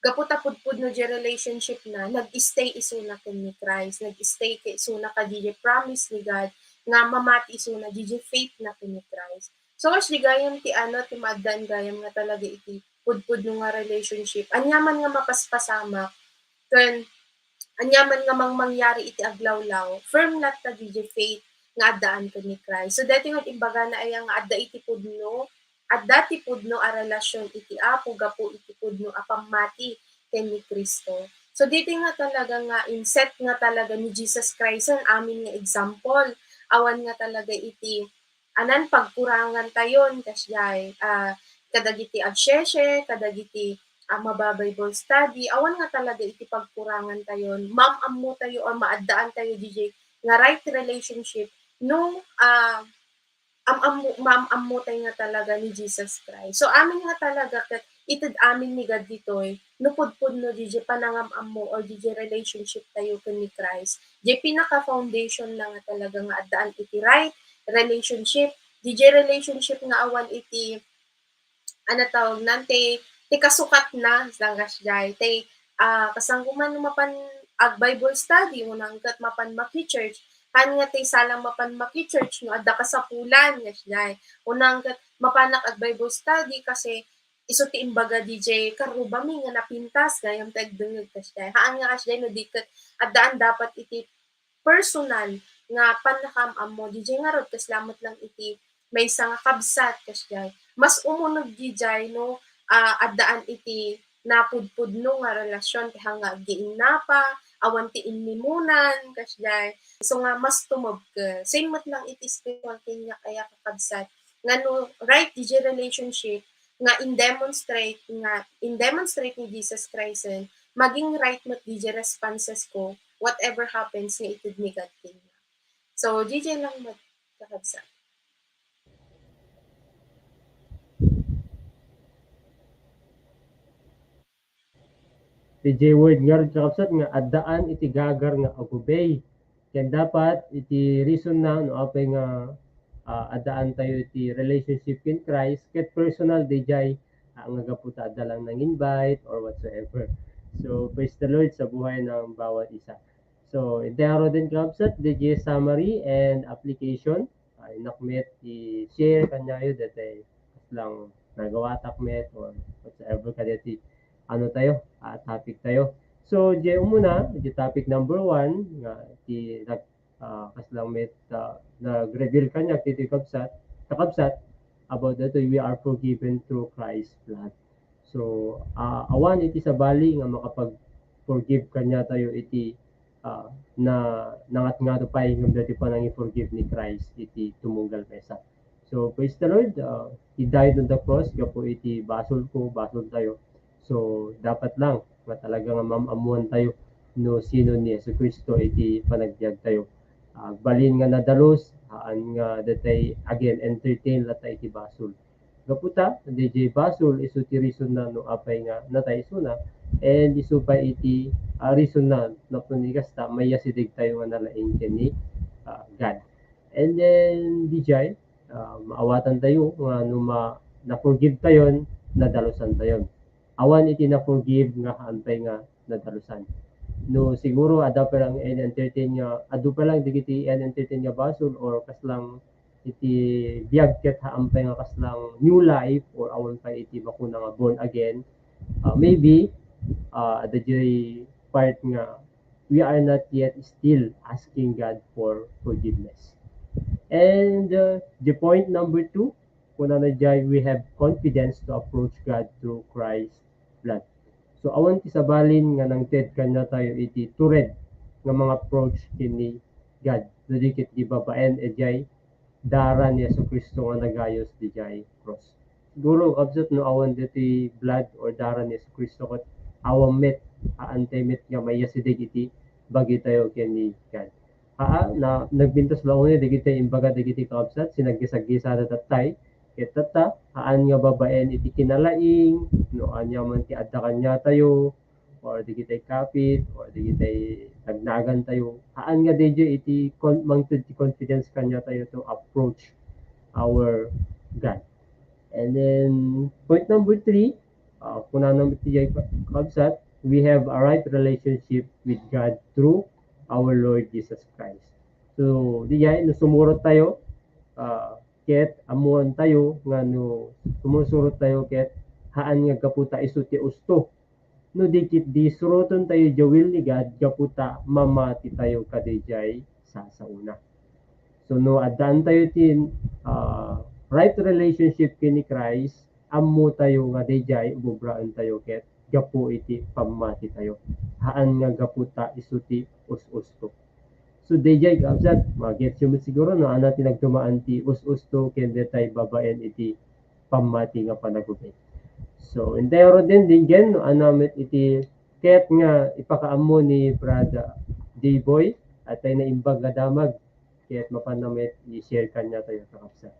gaputa pudpud no di relationship na nag-stay isuna ken ni Christ nag-stay kay isuna ka di promise ni God nga mamati isuna di faith na ken ni Christ so as di gayam ti ano ti maddan gayam nga talaga iti pudpud no nga relationship anyaman nga mapaspasama ken anyaman nga mangyari iti aglawlaw firm lat ta di faith nga addaan ken ni Christ so dati nga imbaga na aya nga adda iti pudno adda ti pudno a relasyon iti Apo gapu iti pudno a pammati ken ni Kristo so dito nga talaga nga inset nga talaga ni Jesus Christ ang amin nga example awan nga talaga iti anan pagkurangan tayon kasyay kadagiti agsyesye kadagiti mababible study awan nga talaga iti pagkurangan tayon mamammo tayo or maaddaan tayo DJ nga right relationship no ammo tayo nga talaga ni Jesus Christ so amin nga talaga ket ited amin ni God ditoy no pudpud no DJ panangamammo or DJ relationship tayo ken ni Christ DJ pinaka foundation na nga talaga nga addaan iti right relationship DJ relationship nga awan iti ano tawag nante ti kasukat na langas jay ti kasangkuman mapan ag Bible study unang ket mapan maki-church han nga ti salang mapan maki-church no adda kasapulan nga jay unang ket mapanak ag Bible study kasi isu ti imbaga DJ karubami nga napintas gayam tagdengeg kasjay haan nga kasjay no diket addaan dapat iti personal nga panakam-ammo DJ nga rod kaslamot lang iti may nga kabsat kasjay mas umunog DJ no addaan iti napudpudno nga relasyon kaya nga giinapa awan ti innimunan kasjay so nga mas tumob ka same mat lang iti spiritual thing nga kaya kakabsat nga no right DJ relationship nga in-demonstrate ni Jesus Christ maging right mat DJ responses ko whatever happens nga itud ni God king so DJ lang mat kakabsat DJ word nga rin kakabsat nga addaan iti gagar nga agubay ken dapat iti reason na no apay nga addaan tayo iti relationship ken Christ ket personal DJ nga gaputa adda lang nang invite or whatsoever so praise the Lord sa buhay ng bawat isa so intero din kakabsat DJ summary and application inakmet i-share kanyayo dati lang nagawa takmet or whatsoever kadeti ano tayo topic tayo so di umuna di topic number 1 nga ti kaslang met nag-reveal kanya ti kakabsat about that we are forgiven through Christ's blood so awan iti sa bali nga makapag-forgive kanya tayo iti na nangat nga to pay ngam dati pa nang i-forgive ni Christ iti tumunggal mesa so praise the Lord he died on the cross gapo iti basol tayo so dapat lang nga talaga nga mamamuan tayo no sino ni Jesucristo iti panagbiag tayo balin nga nadalos nga datay again entertain lata iti basol gaputa DJ basol isu ti reason na no apay nga natay isuna and isu pa iti reason na napuni kasta mayasidig tayo nga nalaing ken ni God and then DJ maawatan tayo nga no na-forgive tayon nadalosan tayon awan iti na-forgive nga antay nga nadalusan no siguro ada pa lang entertain nga adu pa lang digiti entertain nga basol or kaslang iti biag ket haampay nga kaslang new life or awan pa iti bakuna nga born again. Maybe the part nga we are not yet still asking God for forgiveness. And the point number 2, kuna na jay we have confidence to approach God through Christ's blood. So awan ti sabalin nga nang ted kanya tayo iti tured nga mga approach kini God. Didikit di babaen jay dara ni Yesu Kristo nga nagayos di jay cross. Siguro absent no awan diti blood or dara ni Yesu Kristo ket awan met met nga mayasidig iti bagi tayo kini God. Na nagbintas laon ni digiti imbaga digiti kaabsat sinaggisag-gisa tatay ket tata haan nga babaen iti kinalaing no anya man ti adda kanya tayo or digiti kapit or digiti tagnagan tayo haan nga DJ iti mangtud ti confidence kanya tayo to approach our God. And then point number 3, kuna naman ti kabsat, we have a right relationship with God through our Lord Jesus Christ. So diyan no sumurot tayo ket amuan tayo nga no sumusurot tayo ket haan nga kaputa isu ti usto no dikit di suroton tayo jawil ni God kaputa mamati tayo kadijay sa sauna. So no adan tayo tin right relationship kini Christ ammo tayo nga dijay bubraan tayo ket gapu iti pamati tayo haan nga gaputa isuti us-usto. So dijay kabsat magets mo siguro no ana tinagtumaan ti us-usto ken detay babaen iti pamati nga panagubay. So entero din no anamet iti ket nga ipakaammo ni Brother D-Boy at ay naimbag nga damag ket mapanamet i-share kanya tayo kakabsat.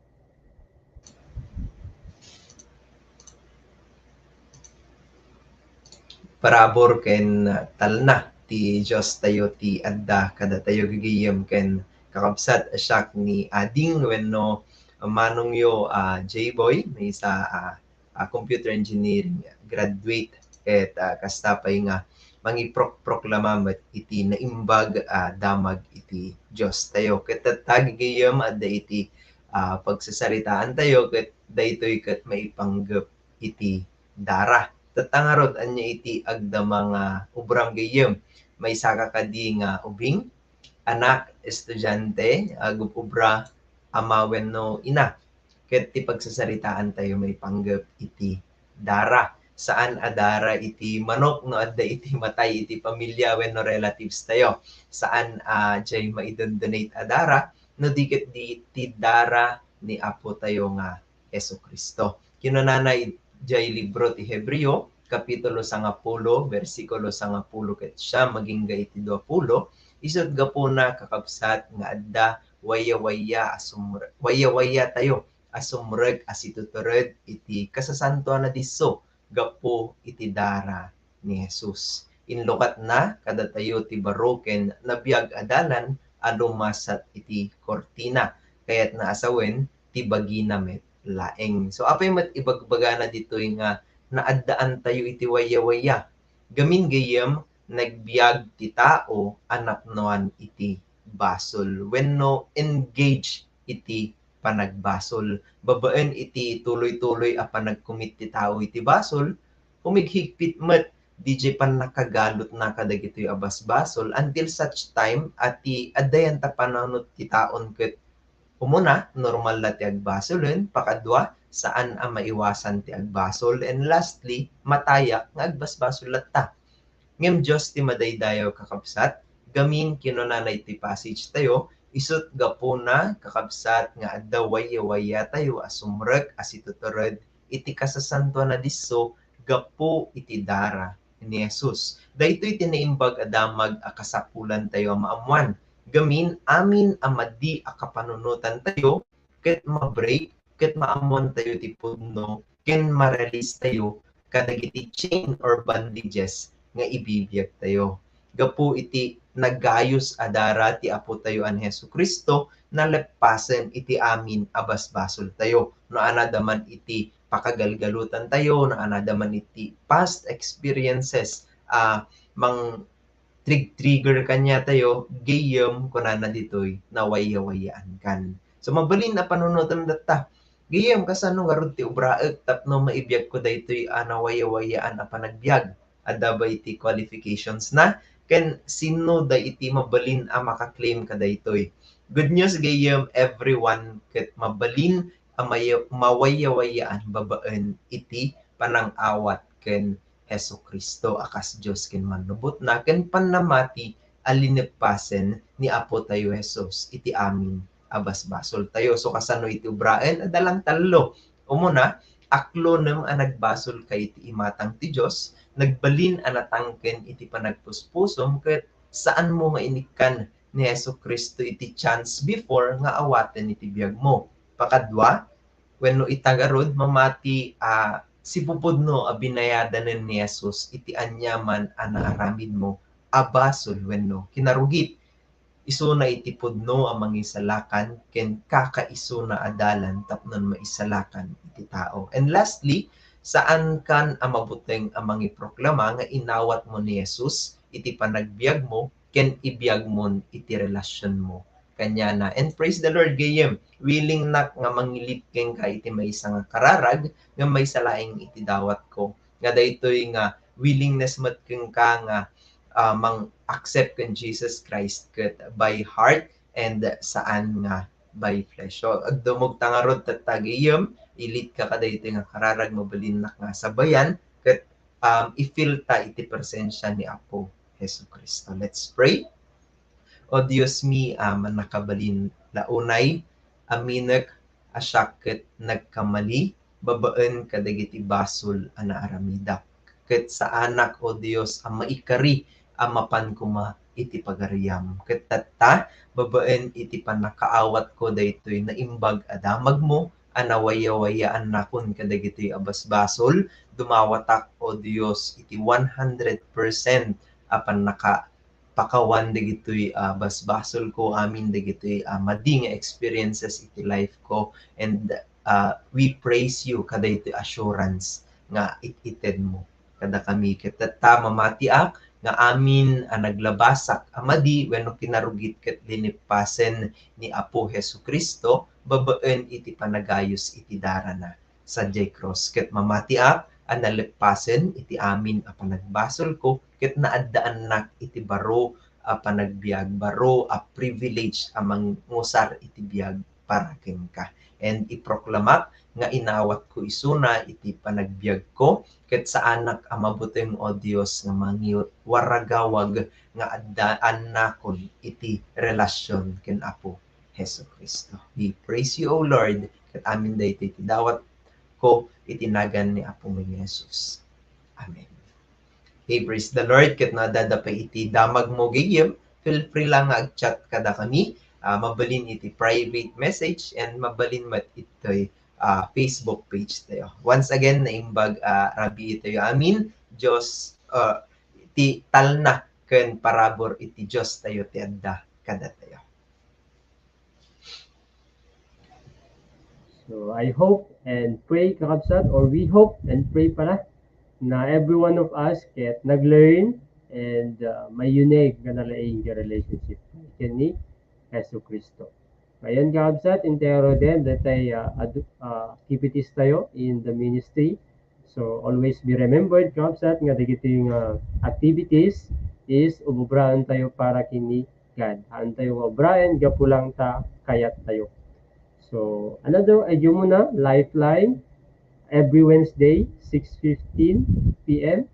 Parabor ken talna ti Dios tayo ti adda kada tayo gigayem ken kakabsat asyak ni ading wenno manong yo J-Boy may sa computer engineering graduate ket kasta pay nga mangiproklama met iti naimbag damag iti Dios tayo ket tagigayem adda iti pagsasaritaan tayo ket daytoy ket maipanggep iti dara tatangarod anya iti agda mga ubrang gayem may saka kadi nga ubing anak estudyante agubra ama wenno ina ket ti pagsasaritaan tayo may panggep iti dara saan adara iti manok no adda iti matay iti pamilya wenno relatives tayo saan jay maidondonate adara no dikit di iti dara ni apo tayo nga Hesu Kristo kinunanay jay libro ti Hebreo kapitulo 10 versikulo 10 ket siya maging iti 20 isut gapuna kakabsat nga adda waya tayo asumreg asitutured iti kasasantuan na disso gapo iti dara ni Jesus inlukat na kada tayo ti baroken nabiyag adalan alumasat iti kortina kayat na asawen ti bagina met laeng. So apay met ibagbagana ditoy nga naaddaan tayo iti waya-waya. Gamin gayem nagbiag ti tao anapnoan iti basol. Wenno engage iti panagbasol. Babaen iti tuloy-tuloy a panagkumit ti tao iti basol, humighigpit met DJ pan nakagalot na kadagitoy abas-basol until such time at ti addayan ta pananot ti taon ket umuna, normal na ti agbasolin. Pakadwa, saan ang maiwasan ti agbasol. And lastly, matayak nga agbasbasol latta. Ngem Diyos ti madaydayaw kakabsat, gamin kinunanay ti passage tayo, isut gapuna kakabsat nga adda waya-waya tayo asumrek asituturod iti kasasantuan na disso gapo iti dara ni Jesus. Daytoy tinaimbag adamag akasapulan tayo maamuan. Gamin amin amadi akapanunutan tayo ket ma-break ket maamon tayo ti pudno ken ma-release tayo kadagiti chain or bandages nga ibibiyag tayo gapu iti nagayos adara ti apo tayo an Hesu Kristo na lepasen iti amin abasbasol tayo no anadaman iti pakagalgalutan tayo no anadaman iti past experiences mang trigger kanya tayo gayem kunana ditoy na waya-wayaan kan. So mabalin na panunutan data. Gayam kasano nga rod ti ubraeg tapno maibiyag ko daytoy anawaya-wayaan a panagbiag. Adda ba iti qualifications na ken sino da iti mabalin a makaklaim ka daytoy. Good news gayam everyone ket mabalin a mawaya-wayaan babaen iti panang-awat ken Hesu Kristo akas Dios ken manubot na ken panamati alinepasen ni Apo tayo Jesus iti amin abasbasol tayo. So kasano iti ubraen adalang talo. Umuna aklo nem a nagbasol kay iti imatang ti Dios, nagbalin a natangken iti panagpuspusom ket saan mo nga inikan ni Hesu Kristo iti chance before nga awaten iti biag mo. Pakadwa, wenno itagarod mamati si pupudno a binayadanen ni Jesus iti anyaman a naaramid mo abasol wenno kinarugit iso na iti pudno ang mangisalakan ken kakaiso na adalan tapnon maisalakan iti tao. And lastly, saan kan ang mabuteng ang mangiproklama nga inawat mo ni Jesus iti panagbiag mo ken ibiyag mo iti relasyon mo kanya na. And praise the Lord gayem willing nak nga mangilipken ka iti maysa nga kararag nga may salaing iti dawat ko nga daytoy nga willingness matkeng ka nga mang-accept kan Jesus Christ ket by heart and saan nga by flesh. So agdumog tangarod tatagiyem ilit ka kadaytoy nga kararag mabalinnak nga sabayan ket i-feel ta iti presensya ni Apo Hesu Kristo. Let's pray. O Dios mi manakabalin launay aminek asyak ket nagkamali babaen kadagiti basol a naaramidak ket sa anak o Dios ang maikari amapan kuma iti pagariyam ket tatta babaen iti panakaawat ko daytoy naimbag adamag mo anawaya-wayaan nakon kadagitoy abasbasol dumawatak o Dios iti 100% apan nakapakawan dagitoy basbasol ko amin dagitoy mading experiences iti life ko and we praise you kadaytoy assurance nga it-ited mo kada kami ket tatta mamatiak nga amin naglabasak amadi wenno kinarugit ket linipasen ni Apo Hesu Kristo babaen iti panagayos iti darana sadyay cross ket mamatiak nalipasen iti amin a panagbasol ko ket naaddaan nak iti baro a panagbiag baro a privilege a mangusar iti biag para ken ka and iproklamak nga inawat ko isuna iti panagbiag ko ket sa anak a mabuteng o Dios nga mangiwaragawag nga addaan nakon iti relasyon ken Apo Hesu Kristo. We praise you O Lord ket amin daytoy iti dawat ko itinagan ni Apo mi Jesus. Amen. Okay, praise the Lord ket nadadapay iti damag mo gayem feel free lang nga ag-chat kada kami mabalin iti private message and mabalin mat itoy Facebook page tayo. Once again, naimbag rabi tayo amin, Diyos, iti talna ken parabor iti Diyos tayo ti adda kada tayo. So I hope and pray kakabsat or we hope and pray pala na every one of us ket nag-learn and may unique nga nalaing relationship ken ni Hesu Kristo. Ngayon kakabsat, intero din datay activities tayo in the ministry. So always be remembered kakabsat nga dagiti activities is ububraan tayo para kini God. Haan tayo ububraan gapulang ta kayat tayo. So another idea muna Lifeline every Wednesday 6:15 PM.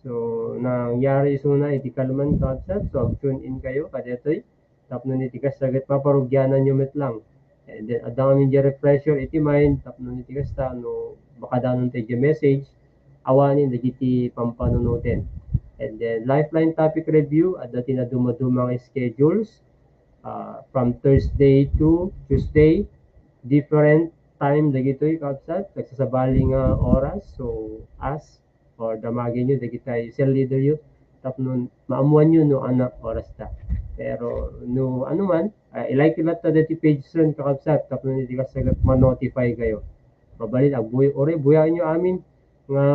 So nangyari suna iti kaluman kakabsat. So tune in kayo kadetoy. Tapno iti kasagat paparugyanan nyo met lang. And then adamon yung refresher iti mind tapno iti kasta no makadanon tayo message awanin dagiti pampanunutin. And then Lifeline topic review at dati na dumadumang schedules from Thursday to Tuesday different time dagitoy kapsat nagsasabali nga oras so as or damagin nyo dagitay cell leader yun tapno maamuan nyo no anak oras ta. Pero no ano man, i-like ilat ta dati page son kakabsat tapno niti kasagat ma-notify kayo. Mabalit buyain nyo amin nga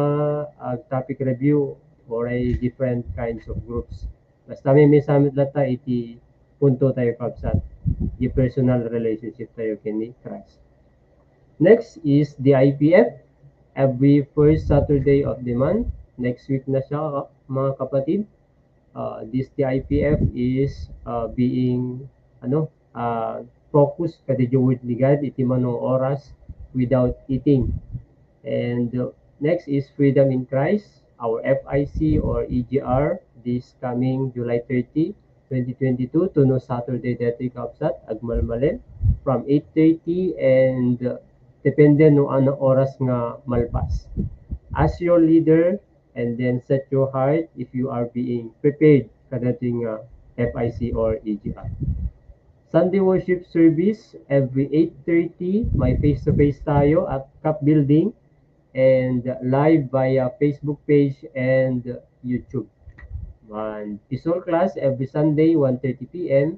topic review or different kinds of groups. Basta may summit lata iti punto tayo kabsat. Yung personal relationship tayo kini Christ. Next is the IPF. Every first Saturday of the month. Next week na siya mga kapatid. This the IPF is being focus kada with ni God iti manong oras without eating. And next is Freedom in Christ, our FIC or EGR, this coming July 30, 2022 to no Saturday dati kapsat agmalmalen from 8:30 and depende no ano oras nga malpas. As your leader and then set your heart if you are being prepared kadating FIC or EGR. Sunday worship service every 8:30 may face-to-face tayo at CAP building and live via Facebook page and YouTube. And Pisol class every Sunday 1:30 p.m.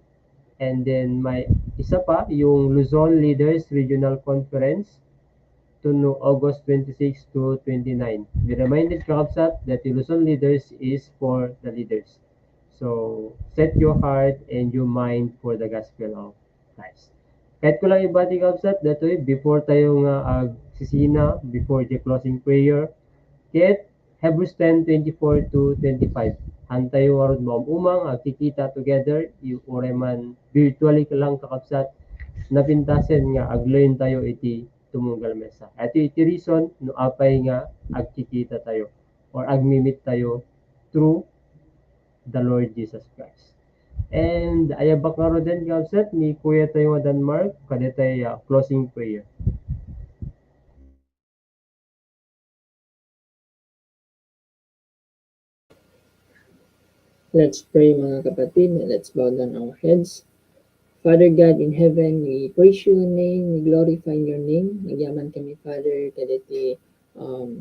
And then may isa pa yung Luzon Leaders Regional Conference to no August 26 to 29. Be reminded kakabsat that the Luzon Leaders is for the leaders. So, set your heart and your mind for the gospel of Christ. Kahit ko lang ibati kabsat, datoy, before tayo nga sisina, before the closing prayer, kahit Hebrews 10:24 to 25. Hantayo warod mo umang, kikita together, yung oreman virtually ka lang kakabsat, napintasen nga aglearn tayo iti tumunggal mesa. Ito iti reason no apay nga agkikita tayo or agmimit tayo through the Lord Jesus Christ. And ayabak nga ro din kapsat ni Kuya tayo nga Denmark kada tayo closing prayer. Let's pray mga kapatid. Let's bow down our heads. Father God in heaven, we praise your name, we glorify your name. Nagyaman kami, Father, kaditi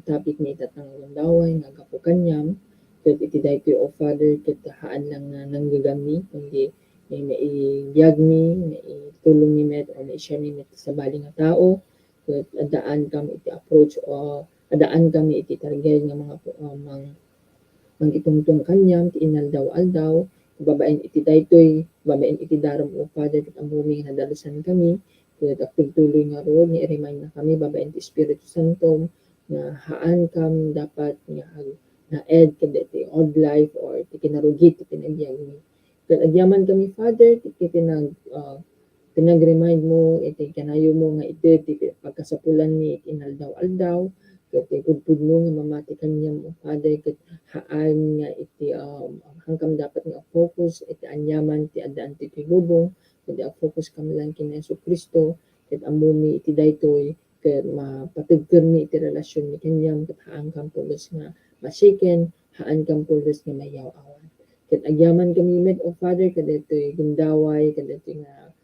topic ni tatang daway, nagapukanyam. Kat iti dahito, O Father, kat haan lang na nanggagami, kundi naibiyag mi, naitulong ni Met, o naishare ni Met sa bali nga tao. Kat adaan kami iti approach, o adaan kami iti target nga mga mangitungtong kanyam, ti inaldaw-aldaw, babaen iti daytoy, babaen iti darom o Father, kat amumi nga nadalusan kami, kat agtultuloy nga ro, ni-remind na kami, babaen ti Espiritu Santo, na haan kam dapat nga na-ed kada iti odd life or iti kinarugit iti pinagbiag mi. Kat agyaman kami, Father, iti pinag-remind mo, iti kanayo mo nga iti pagkasapulan ni iti inaldaw-aldaw, kat igudpudno nga mamati kanyam o Father, kat haan nga iti hangkam dapat nga focus iti anyaman ti addaan ti bubong, kat focus kam lang kina Yesu Kristo, kat amumi iti daytoy, kat mapatugker mi iti relasyon mi kanyam, kat haan kam pulos nga masiken, haan kam pulos nga mayaw-awan. Kat agyaman kami med o Father, kat daytoy gundaway, kat daytoy nga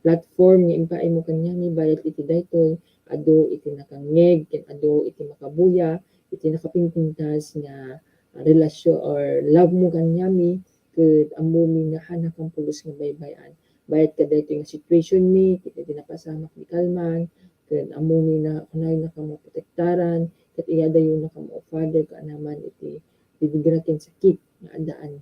platform nga impaay mo kanyami bayat iti daytoy, ado iti nakangeg, ket ado iti makabuya, iti nakapingpintas nga relasyon or love mo kanyami, ket amumi nga hanak ang pulos nga baybayan. Bayat kada ito nga situation mi, iti napasamak ni kalman, ket amumi na kunay na kamo protektaran, ket iyadayo na kamo Father ka naman iti bibigratin sakit nga adaan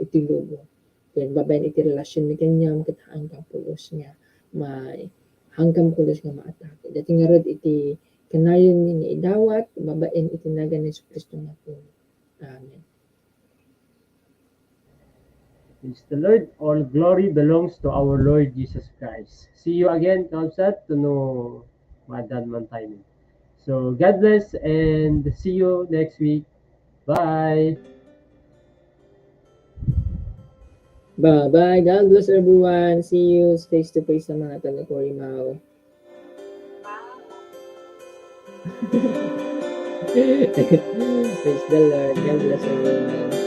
iti lubo. Ket babayan iti relasyon mi kanyam, ket hanggang pulos nga may hanggang pulos nga maatake. Dati nga rod iti kanayon ni nga idawat, babaen iti nagan ni Kristo nga po. Amen. Praise the Lord. All glory belongs to our Lord Jesus Christ. See you again, Kamsat, to know madan man time. So, God bless and see you next week. Bye. Bye-bye. God bless everyone. See you face to face sa mga taga-Corimao. Praise the Lord. God bless everyone.